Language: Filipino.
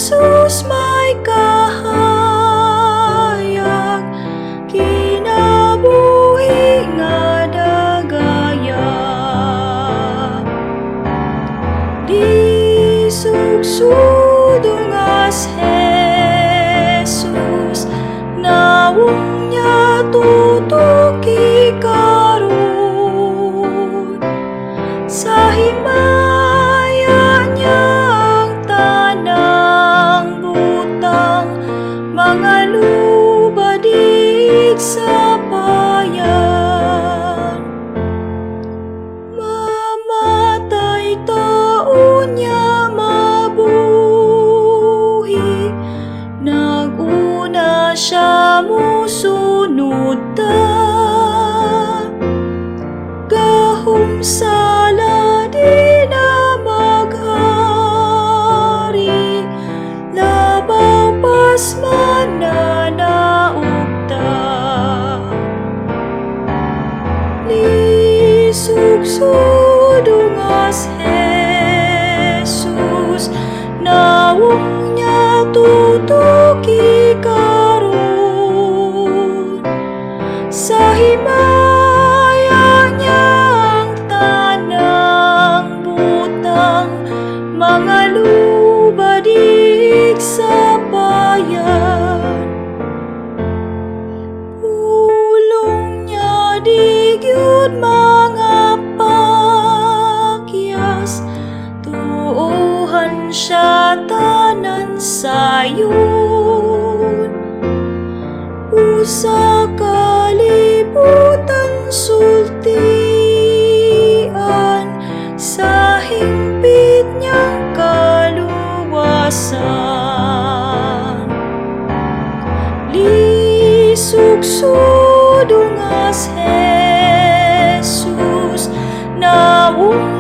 Jesus may kahayag, kinabuhi nga dagaya. Di sugsudong as Jesus, nawong niya tutuki karon. Sa himaya niya ang tanang butang, mga lubadig sa bayan. Mamatay taon niya mabuhi, naguna siya musunod ta. Gahom sala di na maghari, labaw pas mananaugta. Ni sugsudong as Jesus, nawong niya tutuki karon. Sa himaya niya ang tanang butang, mga lubadig sa bayan. Pulong niya di gyud mga pakyas, tuohan siya tanan sayon. Usa ka libutan sultian, sa hingpit niyang kaluwasan. Lisugsudong as Jesus, nawong